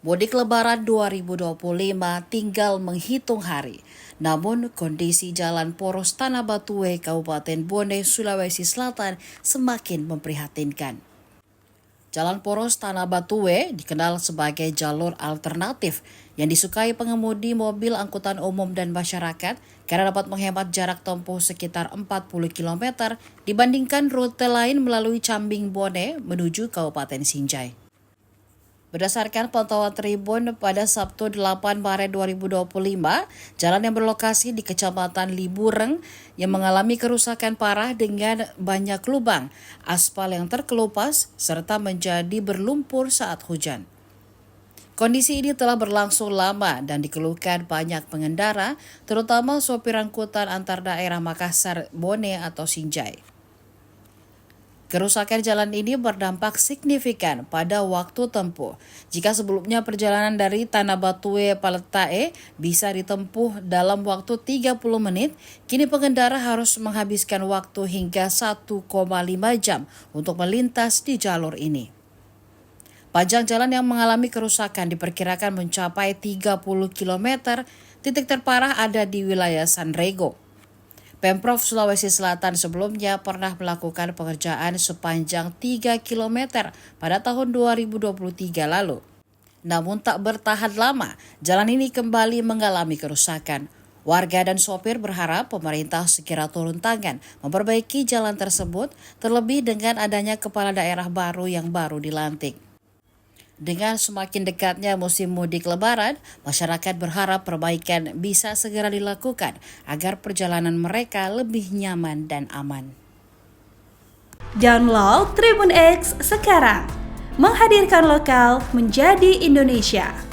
Mudik Lebaran 2025 tinggal menghitung hari. Namun, kondisi jalan poros Tanah Batuwe, Kabupaten Bone, Sulawesi Selatan semakin memprihatinkan. Jalan poros Tanah Batuwe dikenal sebagai jalur alternatif yang disukai pengemudi mobil angkutan umum dan masyarakat karena dapat menghemat jarak tempuh sekitar 40 km dibandingkan rute lain melalui Cambing Bone menuju Kabupaten Sinjai. Berdasarkan pantauan Tribun pada Sabtu 8 Maret 2025, jalan yang berlokasi di Kecamatan Libureng yang mengalami kerusakan parah dengan banyak lubang, aspal yang terkelupas, serta menjadi berlumpur saat hujan. Kondisi ini telah berlangsung lama dan dikeluhkan banyak pengendara, terutama sopir angkutan antar daerah Makassar, Bone atau Sinjai. Kerusakan jalan ini berdampak signifikan pada waktu tempuh. Jika sebelumnya perjalanan dari Tanah Batuwe Paletae bisa ditempuh dalam waktu 30 menit, kini pengendara harus menghabiskan waktu hingga 1,5 jam untuk melintas di jalur ini. Panjang jalan yang mengalami kerusakan diperkirakan mencapai 30 km, titik terparah ada di wilayah Sanrego. Pemprov Sulawesi Selatan sebelumnya pernah melakukan pengerjaan sepanjang 3 km pada tahun 2023 lalu. Namun tak bertahan lama, jalan ini kembali mengalami kerusakan. Warga dan sopir berharap pemerintah segera turun tangan memperbaiki jalan tersebut, terlebih dengan adanya kepala daerah baru yang baru dilantik. Dengan semakin dekatnya musim mudik Lebaran, masyarakat berharap perbaikan bisa segera dilakukan agar perjalanan mereka lebih nyaman dan aman. Download Tribun X sekarang, menghadirkan lokal menjadi Indonesia.